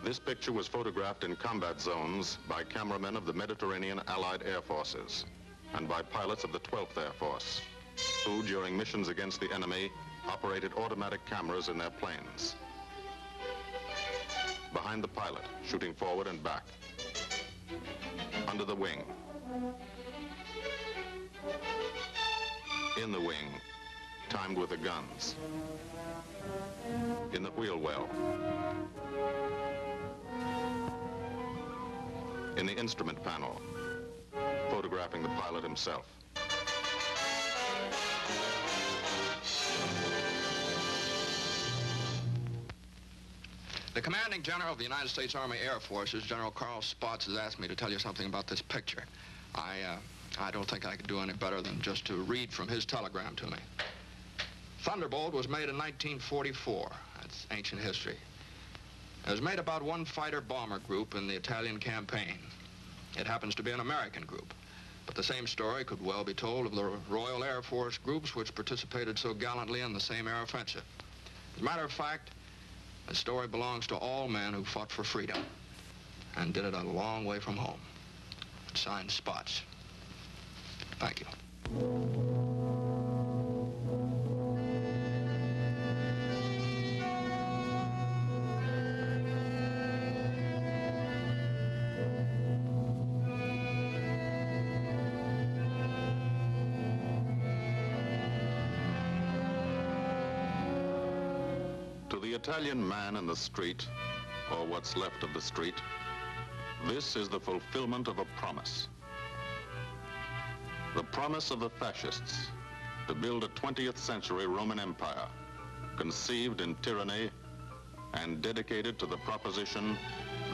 This picture was photographed in combat zones by cameramen of the Mediterranean Allied Air Forces and by pilots of the 12th Air Force, who, during missions against the enemy, operated automatic cameras in their planes. Behind the pilot, shooting forward and back. Under the wing. In the wing, timed with the guns. In the wheel well. In the instrument panel, photographing the pilot himself. The commanding general of the United States Army Air Forces, General Carl Spaatz, has asked me to tell you something about this picture. I don't think I could do any better than just to read from his telegram to me. Thunderbolt was made in 1944. That's ancient history. It was made about one fighter-bomber group in the Italian campaign. It happens to be an American group. But the same story could well be told of the Royal Air Force groups which participated so gallantly in the same air offensive. As a matter of fact, the story belongs to all men who fought for freedom and did it a long way from home. Signed, Spaatz. Thank you. To the Italian man in the street, or what's left of the street, this is the fulfillment of a promise. The promise of the fascists to build a 20th century Roman Empire, conceived in tyranny and dedicated to the proposition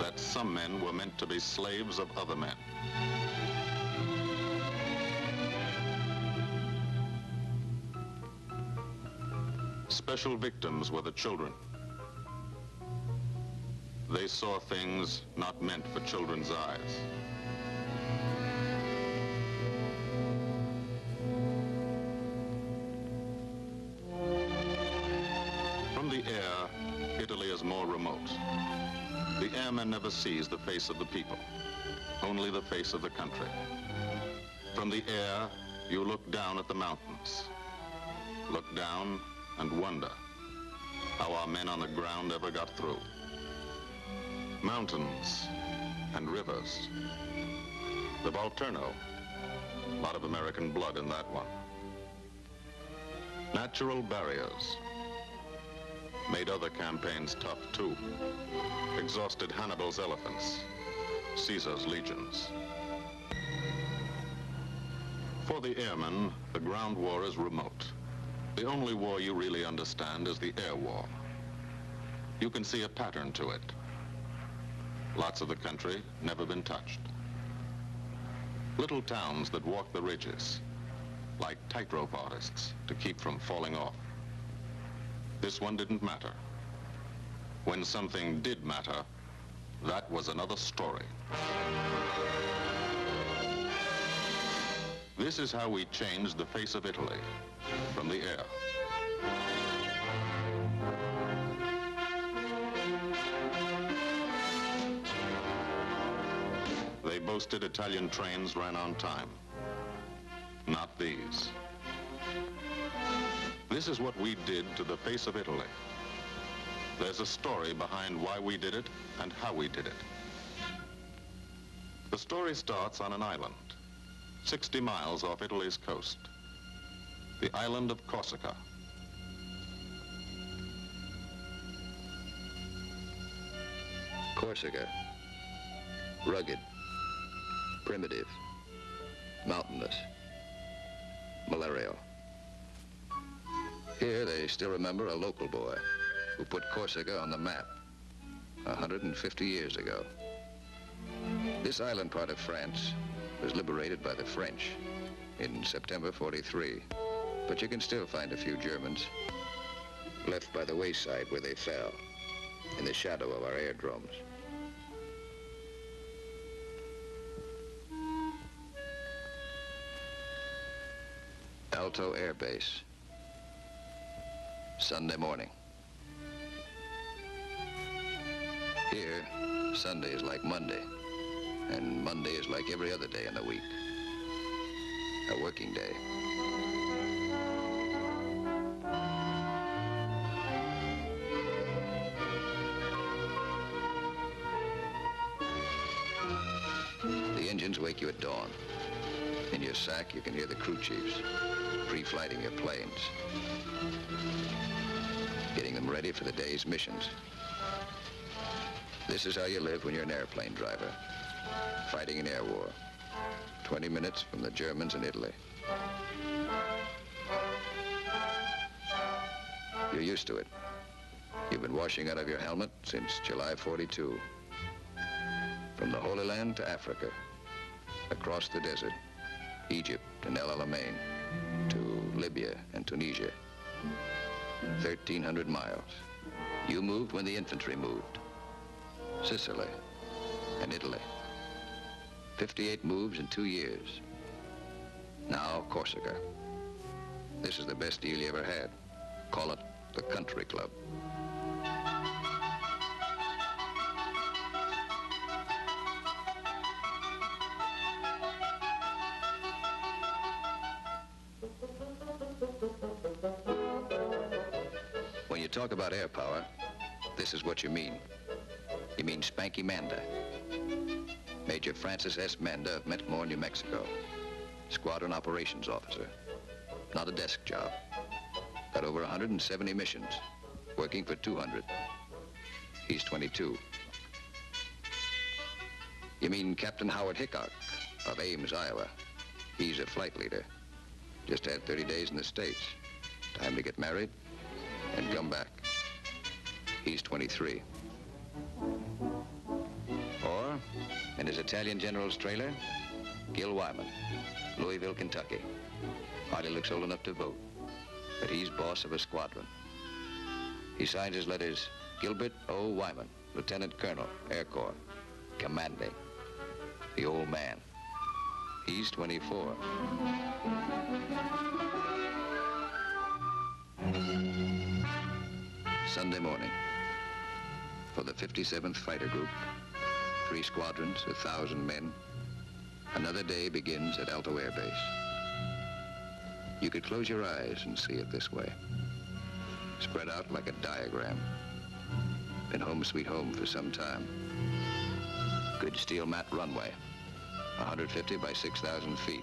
that some men were meant to be slaves of other men. Special victims were the children. They saw things not meant for children's eyes. From the air, Italy is more remote. The airman never sees the face of the people, only the face of the country. From the air, you look down at the mountains. Look down and wonder how our men on the ground ever got through. Mountains and rivers. The Volturno, a lot of American blood in that one. Natural barriers made other campaigns tough too. Exhausted Hannibal's elephants, Caesar's legions. For the airmen, the ground war is remote. The only war you really understand is the air war. You can see a pattern to it. Lots of the country never been touched. Little towns that walk the ridges, like tightrope artists to keep from falling off. This one didn't matter. When something did matter, that was another story. This is how we changed the face of Italy, from the air. They boasted Italian trains ran on time. Not these. This is what we did to the face of Italy. There's a story behind why we did it and how we did it. The story starts on an island, 60 miles off Italy's coast. The island of Corsica. Corsica. Rugged. Primitive. Mountainous. Malarial. Here they still remember a local boy who put Corsica on the map 150 years ago. This island part of France was liberated by the French in September 43. But you can still find a few Germans left by the wayside where they fell, in the shadow of our airdromes. Alto Air Base, Sunday morning. Here, Sunday is like Monday, and Monday is like every other day in the week. A working day. The engines wake you at dawn. In your sack, you can hear the crew chiefs pre-flighting your planes, getting them ready for the day's missions. This is how you live when you're an airplane driver, fighting an air war, 20 minutes from the Germans in Italy. You're used to it. You've been washing out of your helmet since July 42. From the Holy Land to Africa, across the desert, Egypt and El Alamein, to Libya and Tunisia. 1,300 miles. You moved when the infantry moved. Sicily and Italy. 58 moves in 2 years. Now Corsica. This is the best deal you ever had. Call it the country club. When you talk about air power, this is what you mean. You mean Spanky Manda. Major Francis S. Manda of Mentmore, New Mexico. Squadron Operations Officer. Not a desk job. Got over 170 missions, working for 200. He's 22. You mean Captain Howard Hickok of Ames, Iowa. He's a flight leader. Just had 30 days in the States. Time to get married and come back. He's 23. Or, in his Italian general's trailer, Gil Wyman, Louisville, Kentucky. Hardly looks old enough to vote, but he's boss of a squadron. He signs his letters, Gilbert O. Wyman, Lieutenant Colonel, Air Corps, commanding. The old man. He's 24. Sunday morning. For the 57th Fighter Group, 3 squadrons, 1,000 men. Another day begins at Alto Air Base. You could close your eyes and see it this way. Spread out like a diagram. Been home sweet home for some time. Good steel mat runway, 150 by 6,000 feet.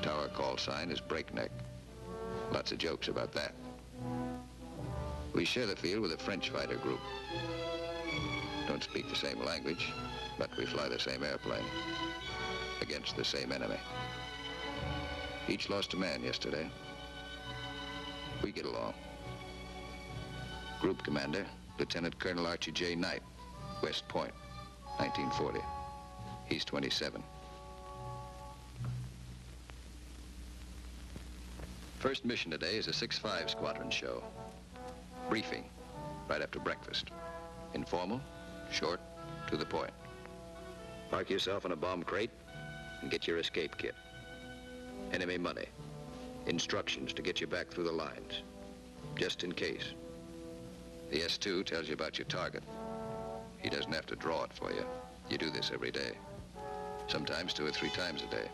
Tower call sign is Breakneck. Lots of jokes about that. We share the field with a French fighter group. Don't speak the same language, but we fly the same airplane against the same enemy. Each lost a man yesterday. We get along. Group commander, Lieutenant Colonel Archie J. Knight, West Point, 1940. He's 27. First mission today is a 6-5 squadron show. Briefing, right after breakfast. Informal, short, to the point. Park yourself in a bomb crate and get your escape kit. Enemy money. Instructions to get you back through the lines, just in case. The S2 tells you about your target. He doesn't have to draw it for you. You do this every day, sometimes 2 or 3 times a day.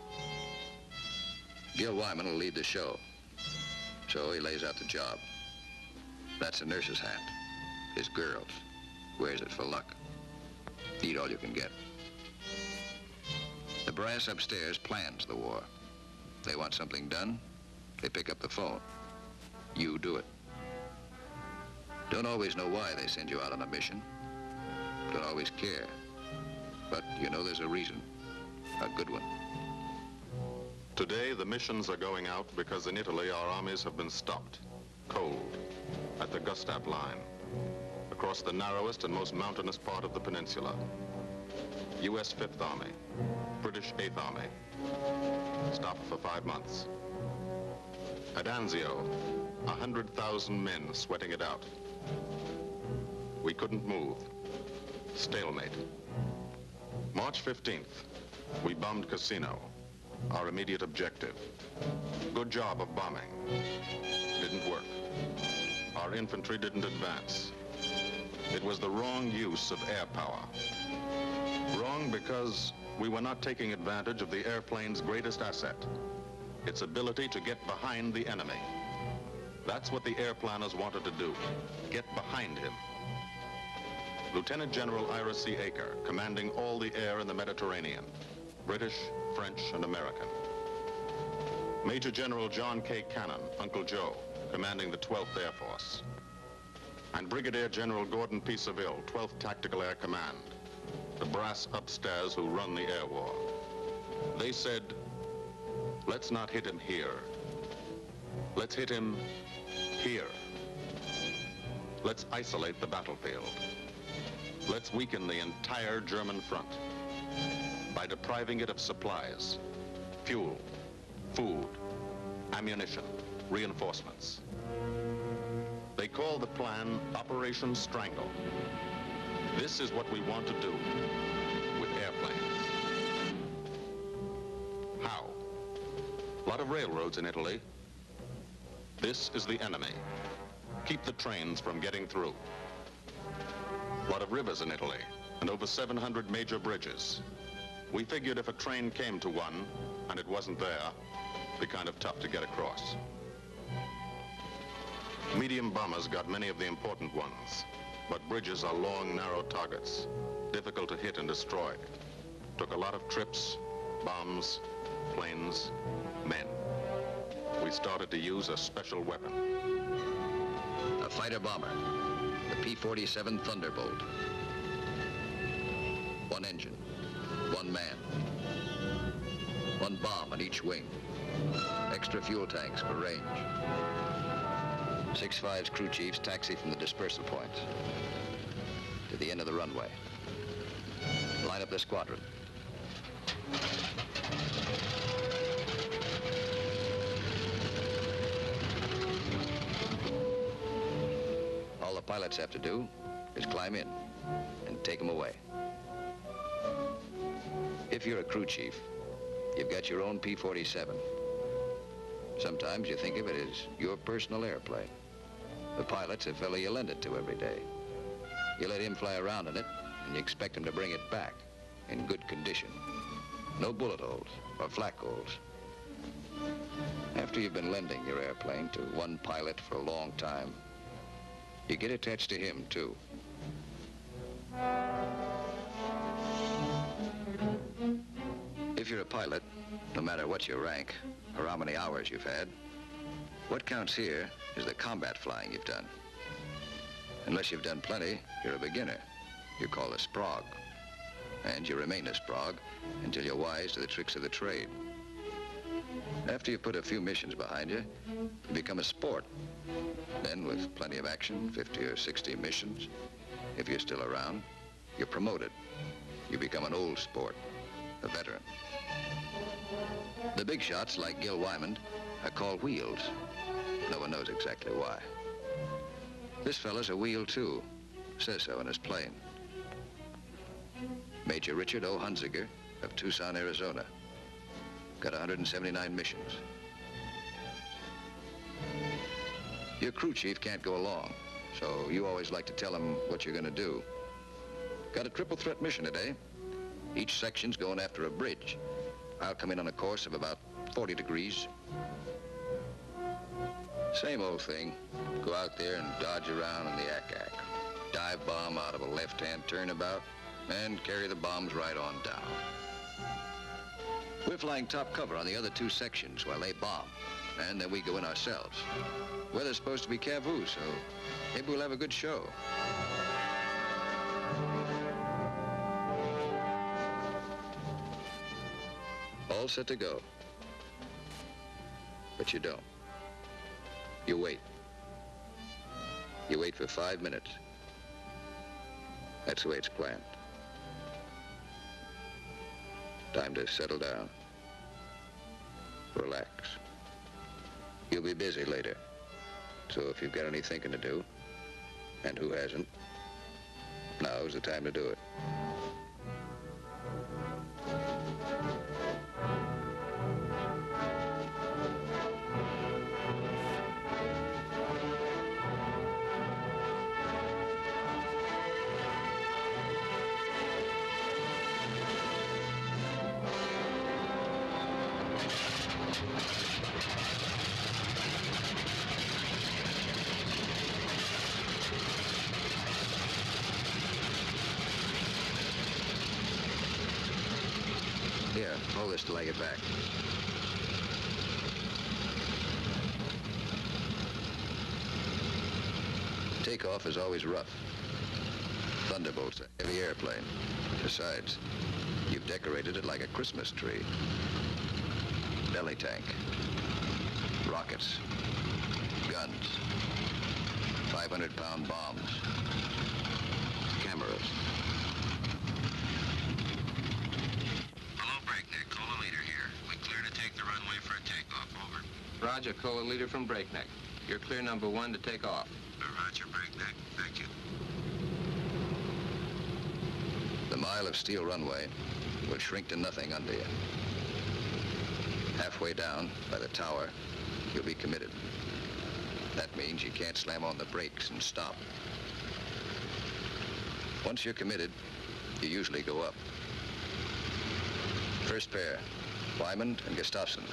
Gil Wyman will lead the show, so he lays out the job. That's a nurse's hat. His girls. Wears it for luck. Eat all you can get. The brass upstairs plans the war. They want something done, they pick up the phone. You do it. Don't always know why they send you out on a mission. Don't always care. But you know there's a reason. A good one. Today, the missions are going out because in Italy, our armies have been stopped, cold, at the Gustav Line, across the narrowest and most mountainous part of the peninsula. U.S. 5th Army, British 8th Army, stopped for 5 months. At Anzio, 100,000 men sweating it out. We couldn't move. Stalemate. March 15th, we bombed Cassino, our immediate objective. Good job of bombing. Didn't work. Our infantry didn't advance. It was the wrong use of air power. Wrong because we were not taking advantage of the airplane's greatest asset, its ability to get behind the enemy. That's what the air planners wanted to do, get behind him. Lieutenant General Ira C. Aker, commanding all the air in the Mediterranean, British, French, and American. Major General John K. Cannon, Uncle Joe, commanding the 12th Air Force. And Brigadier General Gordon P. Seville, 12th Tactical Air Command, the brass upstairs who run the air war. They said, let's not hit him here. Let's hit him here. Let's isolate the battlefield. Let's weaken the entire German front by depriving it of supplies, fuel, food, ammunition, reinforcements. They call the plan Operation Strangle. This is what we want to do with airplanes. How? A lot of railroads in Italy. This is the enemy. Keep the trains from getting through. A lot of rivers in Italy, and over 700 major bridges. We figured if a train came to one, and it wasn't there, it'd be kind of tough to get across. Medium bombers got many of the important ones, but bridges are long, narrow targets, difficult to hit and destroy. Took a lot of trips, bombs, planes, men. We started to use a special weapon. A fighter bomber, the P-47 Thunderbolt. One engine, one man, one bomb on each wing, extra fuel tanks for range. 6-5's crew chiefs taxi from the dispersal points to the end of the runway. Line up the squadron. All the pilots have to do is climb in and take them away. If you're a crew chief, you've got your own P-47. Sometimes you think of it as your personal airplane. The pilot's a fellow you lend it to every day. You let him fly around in it, and you expect him to bring it back in good condition. No bullet holes or flak holes. After you've been lending your airplane to one pilot for a long time, you get attached to him, too. If you're a pilot, no matter what your rank or how many hours you've had, what counts here is the combat flying you've done. Unless you've done plenty, you're a beginner. You're called a sprog. And you remain a sprog until you're wise to the tricks of the trade. After you've put a few missions behind you, you become a sport. Then, with plenty of action, 50 or 60 missions, if you're still around, you're promoted. You become an old sport, a veteran. The big shots, like Gil Wymond, are called wheels. No one knows exactly why. This fella's a wheel, too. Says so in his plane. Major Richard O. Hunziker of Tucson, Arizona. Got 179 missions. Your crew chief can't go along, so you always like to tell him what you're going to do. Got a triple threat mission today. Each section's going after a bridge. I'll come in on a course of about 40 degrees. Same old thing. Go out there and dodge around in the ack-ack. Dive bomb out of a left-hand turnabout and carry the bombs right on down. We're flying top cover on the other two sections while they bomb, and then we go in ourselves. Weather's supposed to be Cavu, so maybe we'll have a good show. All set to go. But you don't. You wait. You wait for 5 minutes. That's the way it's planned. Time to settle down. Relax. You'll be busy later. So if you've got any thinking to do, and who hasn't, now's the time to do it. Here, hold this till I get back. Takeoff is always rough. Thunderbolt's a heavy airplane. Besides, you've decorated it like a Christmas tree. Belly tank, rockets, guns, 500-pound bombs, cameras. Hello, Breakneck. Cola Leader here. We clear to take the runway for a takeoff. Over. Roger, Cola Leader from Breakneck. You're clear number 1 to take off. Roger, Breakneck. Thank you. The mile of steel runway will shrink to nothing under you. Halfway down, by the tower, you'll be committed. That means you can't slam on the brakes and stop. Once you're committed, you usually go up. First pair, Wyman and Gustafson.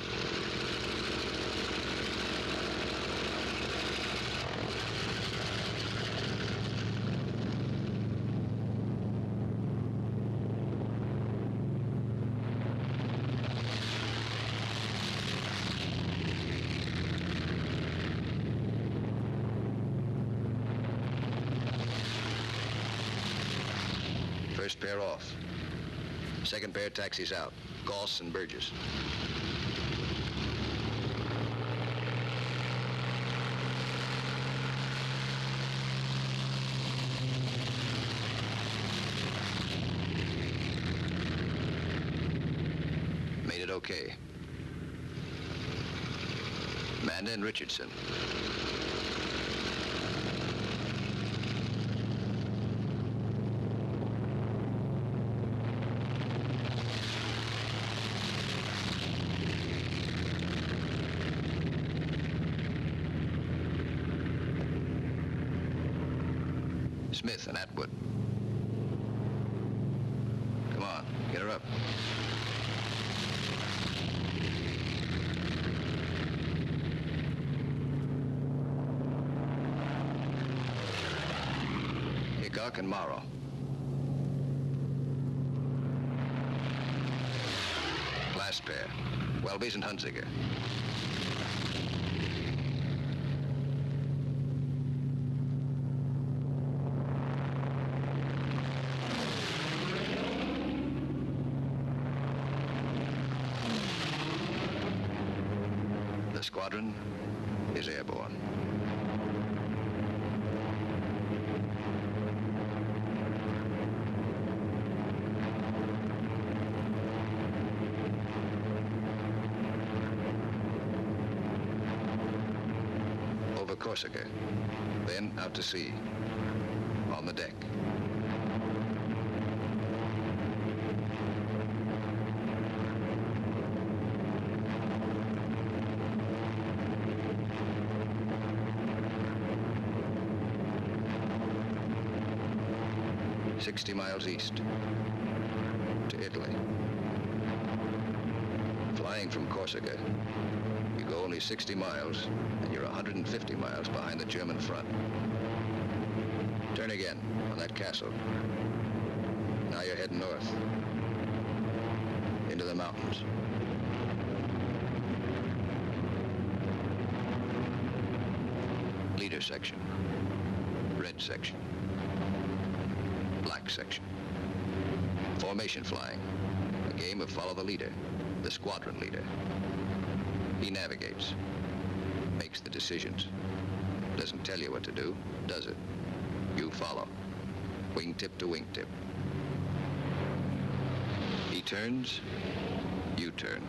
First pair off. Second pair taxis out. Goss and Burgess. Made it okay. Manda and Richardson. Smith and Atwood. Come on, get her up. Hickok and Morrow. Last pair, Welby's and Hunziker. The squadron is airborne. Over Corsica, then out to sea, on the deck. "60 miles east to Italy. Flying from Corsica, you go only 60 miles and you're 150 miles behind the German front. Turn again on that castle. Now you're heading north into the mountains. Leader section, red section, black section. Formation flying, a game of follow the leader, the squadron leader. He navigates, makes the decisions. Doesn't tell you what to do, does it? You follow, wingtip to wingtip. He turns, you turn.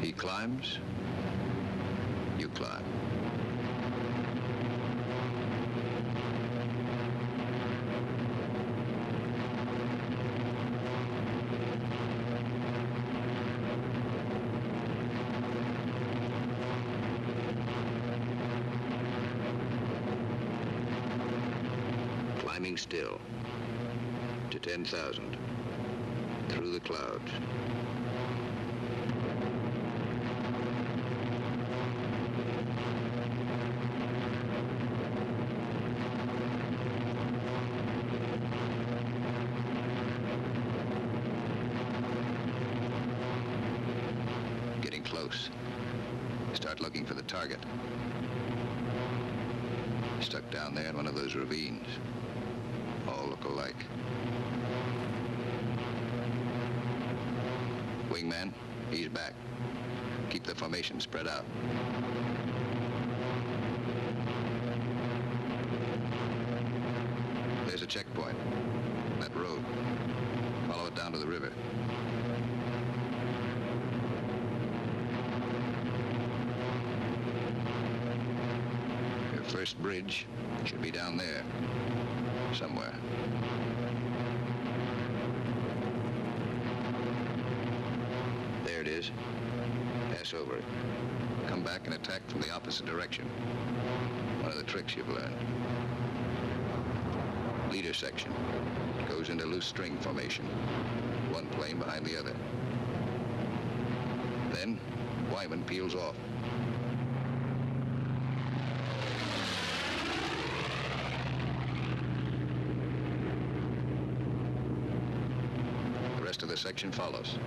He climbs, you climb. Climbing still. to 10,000. Through the clouds. Getting close. Start looking for the target. Stuck down there in one of those ravines. All look alike. Wingman, he's back. Keep the formation spread out. There's a checkpoint. That road. Follow it down to the river. Your first bridge should be down there. Somewhere. There it is. Pass over it. Come back and attack from the opposite direction. One of the tricks you've learned. Leader section. Goes into loose string formation. One plane behind the other. Then, Wyman peels off. The rest of the section follows.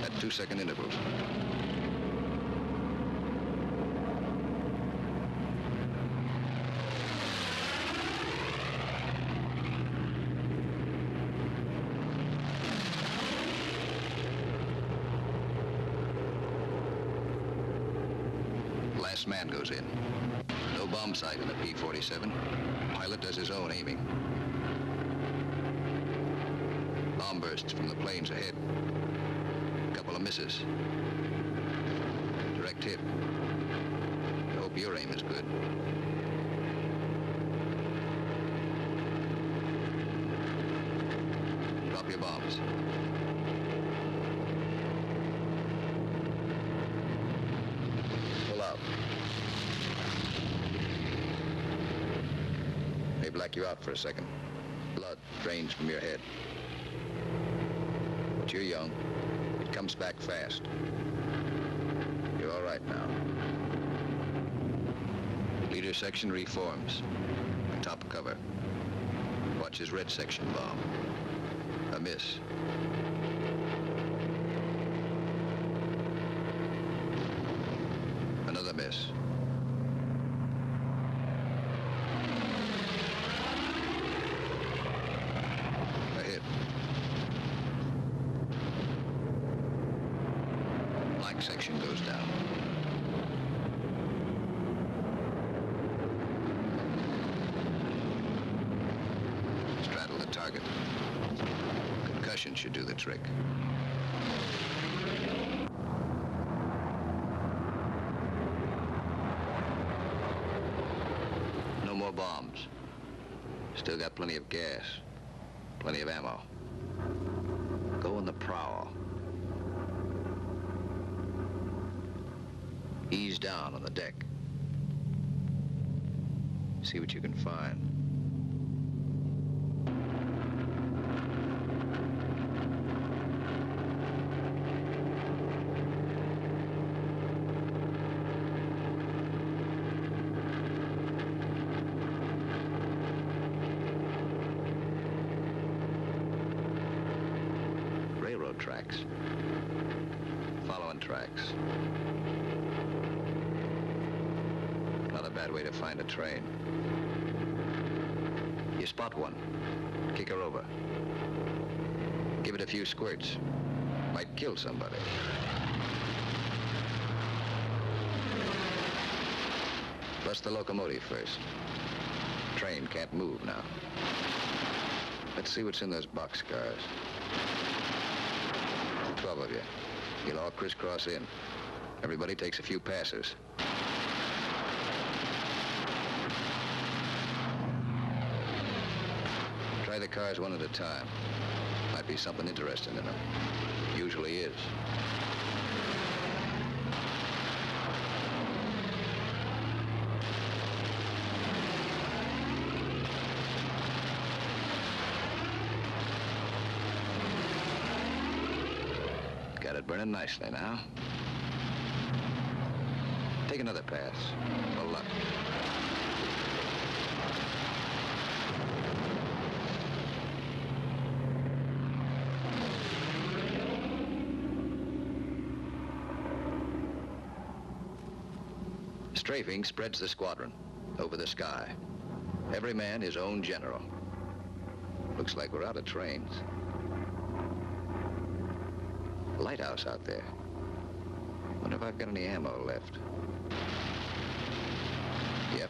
At 2-second intervals. Last man goes in. No bomb sight in the P-47. Pilot does his own aiming. Bomb bursts from the planes ahead. Couple of misses. Direct hit. I hope your aim is good. Drop your bombs. Pull out. May black you out for a second. Blood drains from your head. But you're young. It comes back fast. You're all right now. Leader section reforms. Top cover. Watch his red section bomb. A miss. Another miss. A hit. Black section goes down. Straddle the target. Concussion should do the trick. No more bombs. Still got plenty of gas. Plenty of ammo. Go on the prowl. Ease down on the deck. See what you can find. Railroad tracks. Following tracks. Not a bad way to find a train. You spot one. Kick her over. Give it a few squirts. Might kill somebody. Bust the locomotive first. Train can't move now. Let's see what's in those boxcars. 12 of you. You'll all crisscross in. Everybody takes a few passes. Try the cars one at a time. Might be something interesting in them. Usually is. Got it burning nicely now. Take another pass. For luck. Strafing spreads the squadron over the sky. Every man his own general. Looks like we're out of trains. Lighthouse out there. Wonder if I've got any ammo left. Yep.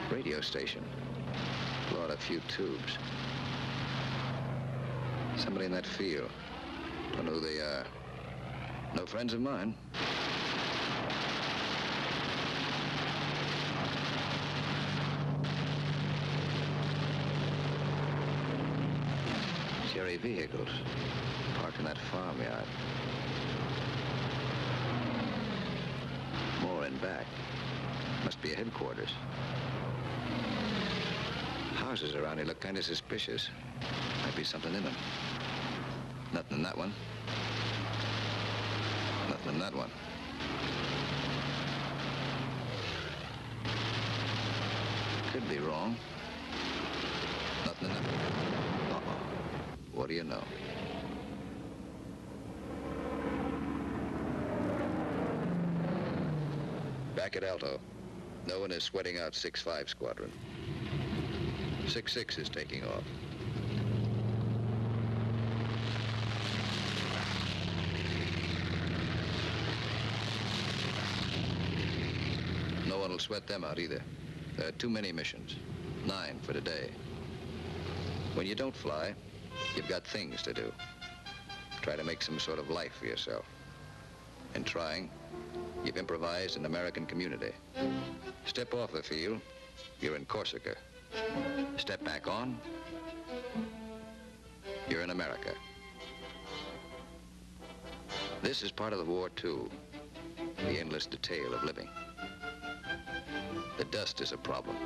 Radio station. Blow out a few tubes. Somebody in that field. Don't know who they are. No friends of mine. Cherry vehicles parked in that farmyard. More in back. Must be a headquarters. Houses around here look kind of suspicious. Might be something in them. Nothing in that one. Nothing in that one. Could be wrong. Nothing in that one. Uh-oh. What do you know? Back at Alto. No one is sweating out 6-5 squadron. 6-6 is taking off. No one will sweat them out either. There are too many missions. 9 for today. When you don't fly, you've got things to do. Try to make some sort of life for yourself. In trying, you've improvised an American community. Step off the field, you're in Corsica. Step back on, you're in America. This is part of the war, too. The endless detail of living. The dust is a problem.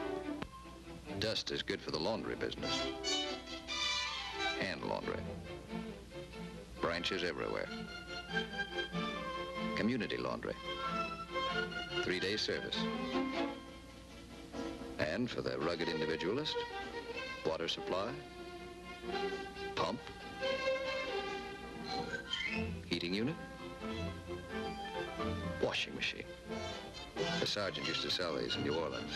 Dust is good for the laundry business. Hand laundry. Branches everywhere. Community laundry. 3-day service. And for the rugged individualist, water supply, pump, heating unit, washing machine. The sergeant used to sell these in New Orleans.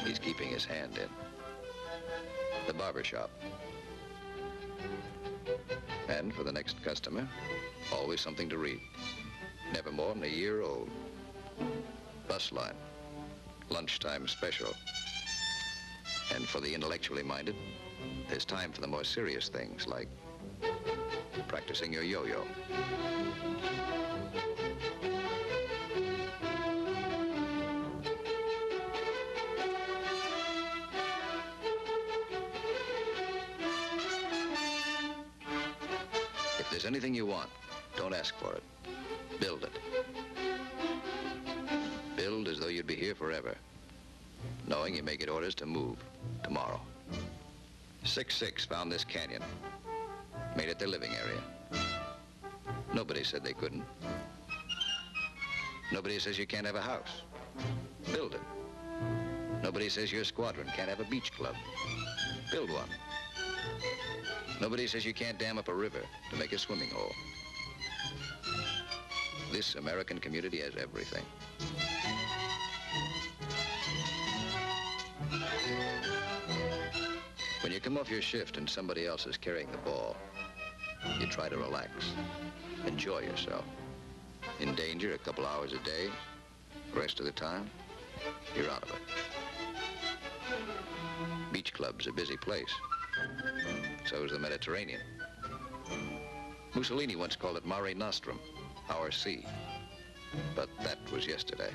He's keeping his hand in. The barber shop. And for the next customer, always something to read. Never more than a year old. Bus line. Lunchtime special. And for the intellectually minded, there's time for the more serious things like practicing your yo-yo. If there's anything you want, don't ask for it. Build it. Build as though you'd be here forever, knowing you may get orders to move tomorrow. 6-6 found this canyon, made it their living area. Nobody said they couldn't. Nobody says you can't have a house. Build it. Nobody says your squadron can't have a beach club. Build one. Nobody says you can't dam up a river to make a swimming hole. This American community has everything. When you come off your shift and somebody else is carrying the ball, you try to relax, enjoy yourself. In danger a couple hours a day, the rest of the time, you're out of it. Beach club's a busy place. So is the Mediterranean. Mussolini once called it Mare Nostrum, our sea. But that was yesterday.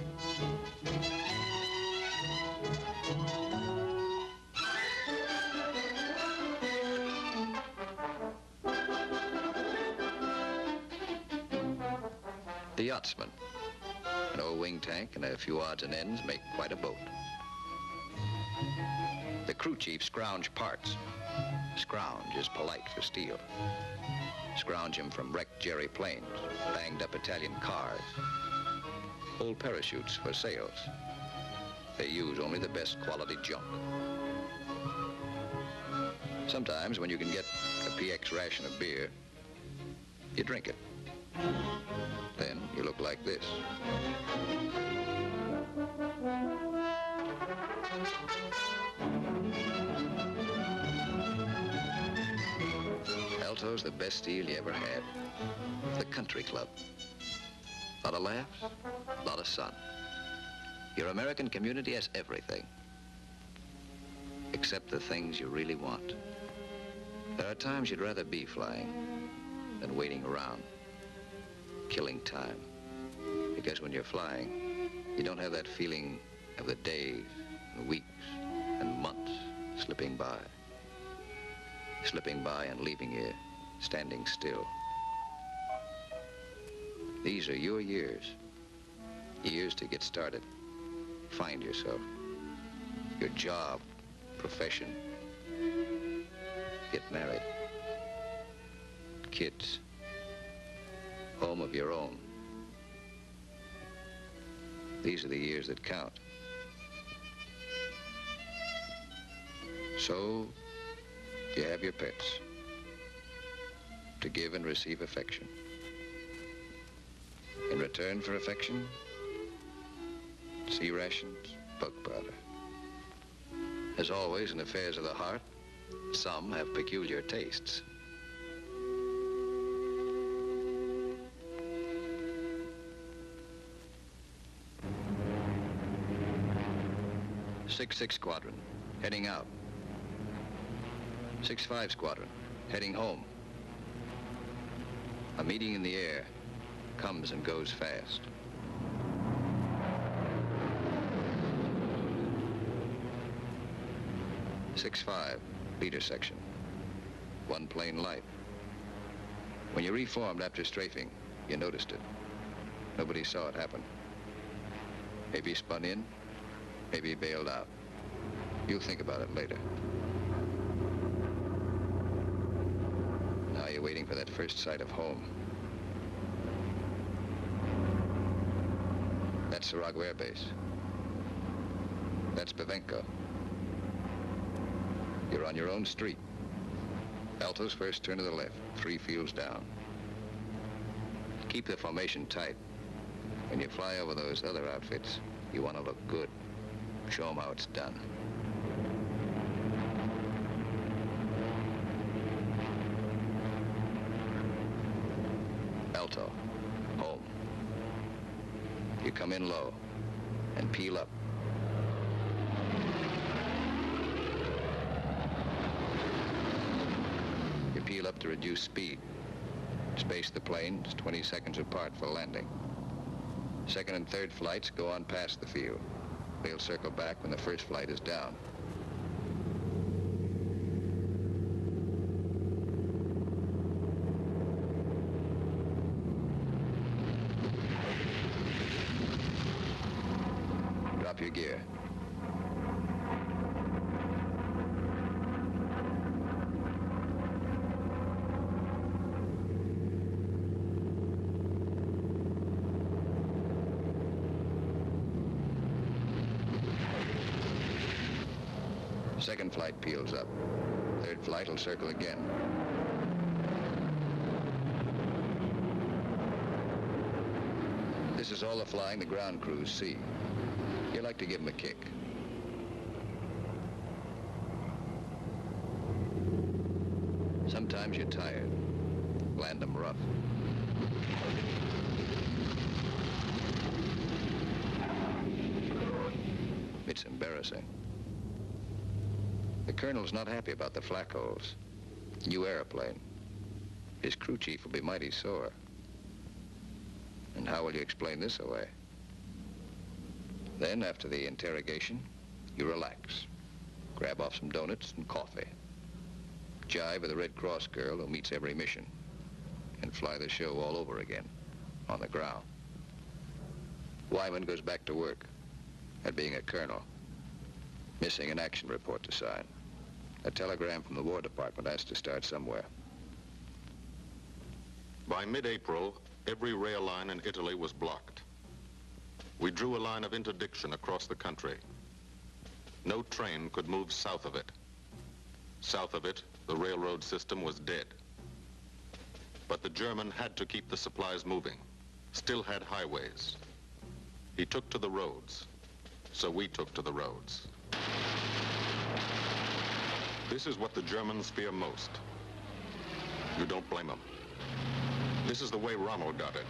The yachtsman. An old wing tank and a few odds and ends make quite a boat. The crew chief scrounge parts. Scrounge is polite for steel. Scrounge him from wrecked Jerry planes, banged up Italian cars, old parachutes for sails. They use only the best quality junk. Sometimes when you can get a PX ration of beer, you drink it. Then you look like this. Alto's the best steel you ever had. The country club. Lot of laughs, lot of sun. Your American community has everything, except the things you really want. There are times you'd rather be flying than waiting around, killing time. Because when you're flying, you don't have that feeling of the days and weeks and months slipping by and leaving you standing still. These are your years. Years to get started, find yourself, your job, profession, get married, kids, home of your own. These are the years that count. So, you have your pets to give and receive affection. In return for affection, sea rations, bug powder. As always in affairs of the heart, some have peculiar tastes. Six Squadron, heading out. 6-5 Squadron, heading home. A meeting in the air comes and goes fast. "6-5, leader section. One plane light. When you reformed after strafing, you noticed it. Nobody saw it happen. Maybe spun in, maybe bailed out. You'll think about it later. Now you're waiting for that first sight of home. That's Sarago Air Base. That's Bavenko. You're on your own street. Alto's first turn to the left, 3 fields down. Keep the formation tight. When you fly over those other outfits, you want to look good. Show them how it's done. Alto, home. You come in low and peel up. You peel up to reduce speed. Space the planes 20 seconds apart for landing. Second and third flights go on past the field. They'll circle back when the first flight is down. Drop your gear. Second flight peels up. Third flight will circle again. This is all the flying the ground crews see. You like to give them a kick. Sometimes you're tired. Land them rough. It's embarrassing. The colonel's not happy about the flak holes. New airplane. His crew chief will be mighty sore. And how will you explain this away? Then, after the interrogation, you relax. Grab off some donuts and coffee. Jive with a Red Cross girl who meets every mission. And fly the show all over again, on the ground. Wyman goes back to work at being a colonel. Missing an action report to sign. A telegram from the War Department has to start somewhere. By mid-April, every rail line in Italy was blocked. We drew a line of interdiction across the country. No train could move south of it. South of it, the railroad system was dead. But the German had to keep the supplies moving, still had highways. He took to the roads, so we took to the roads. This is what the Germans fear most. You don't blame them. This is the way Rommel got it.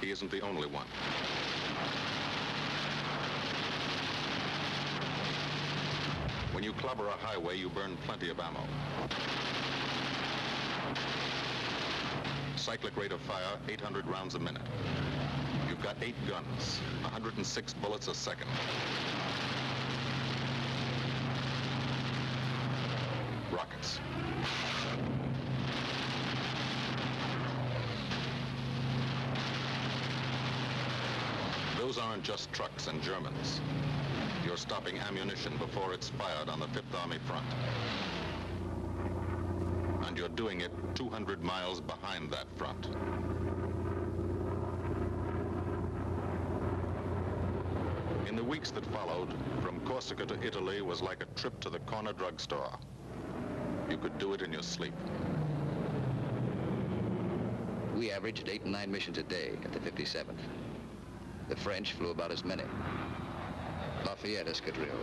He isn't the only one. When you clobber a highway, you burn plenty of ammo. Cyclic rate of fire, 800 rounds a minute. You've got 8 guns, 106 bullets a second. Rockets. Those aren't just trucks and Germans. You're stopping ammunition before it's fired on the Fifth Army front. And you're doing it 200 miles behind that front. In the weeks that followed, from Corsica to Italy was like a trip to the corner drugstore. You could do it in your sleep. We averaged 8 and 9 missions a day at the 57th. The French flew about as many. Lafayette Escadrille,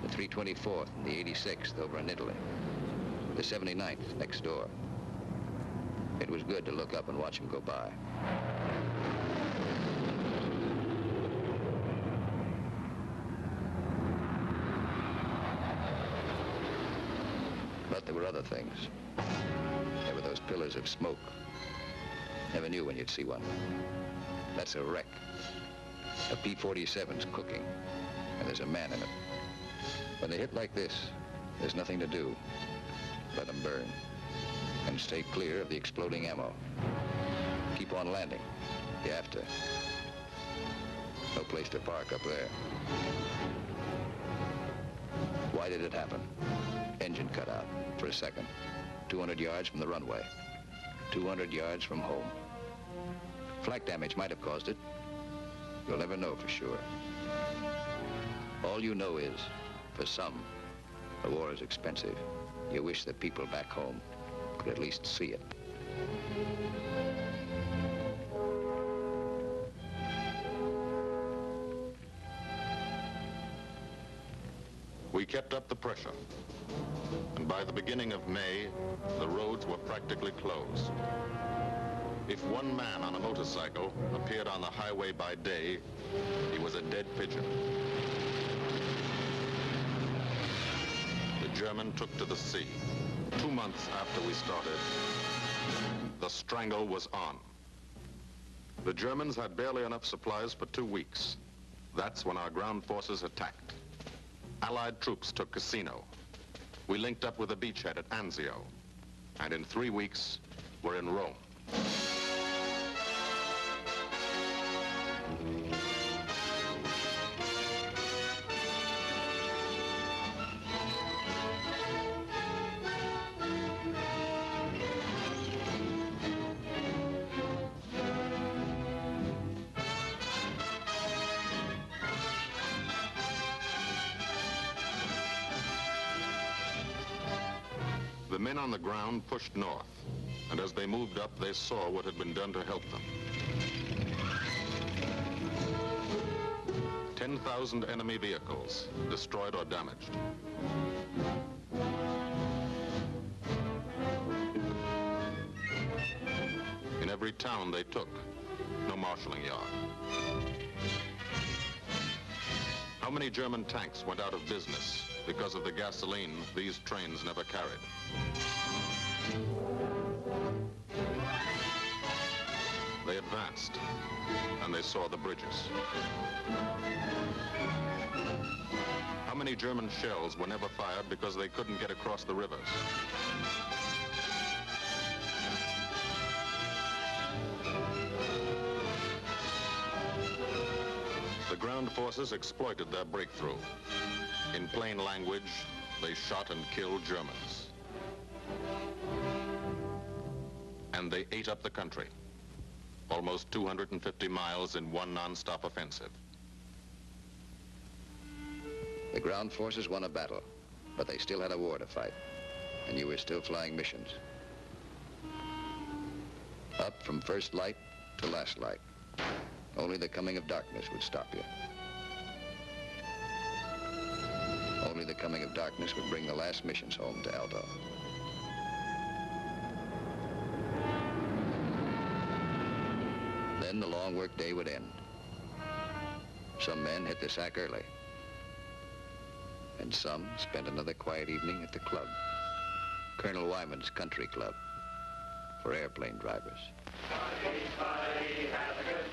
the 324th and the 86th over in Italy, the 79th next door. It was good to look up and watch them go by. But there were other things. There were those pillars of smoke. Never knew when you'd see one. That's a wreck. A P-47's cooking, and there's a man in it. When they hit like this, there's nothing to do. Let them burn. And stay clear of the exploding ammo. Keep on landing. You have to. No place to park up there. Why did it happen? Engine cut out for a second. 200 yards from the runway. 200 yards from home. Flak damage might have caused it. You'll never know for sure. All you know is, for some, the war is expensive. You wish that people back home could at least see it. We kept up the pressure. And by the beginning of May, the roads were practically closed. If one man on a motorcycle appeared on the highway by day, he was a dead pigeon. The German took to the sea. 2 months after we started, the strangle was on. The Germans had barely enough supplies for 2 weeks. That's when our ground forces attacked. Allied troops took Cassino. We linked up with a beachhead at Anzio. And in 3 weeks, we're in Rome. The men on the ground pushed north, and as they moved up, they saw what had been done to help them. 10,000 enemy vehicles, destroyed or damaged. In every town they took, no marshalling yard. How many German tanks went out of business because of the gasoline these trains never carried? They advanced, and they saw the bridges. How many German shells were never fired because they couldn't get across the rivers? The ground ground forces exploited their breakthrough. In plain language, they shot and killed Germans. And they ate up the country. Almost 250 miles in one non-stop offensive. The ground forces won a battle, but they still had a war to fight, and you were still flying missions. Up from first light to last light. Only the coming of darkness would stop you. Only the coming of darkness would bring the last missions home to Alto. Then the long work day would end. Some men hit the sack early. And some spent another quiet evening at the club. Colonel Wyman's Country Club for airplane drivers. Buddy, buddy, have a good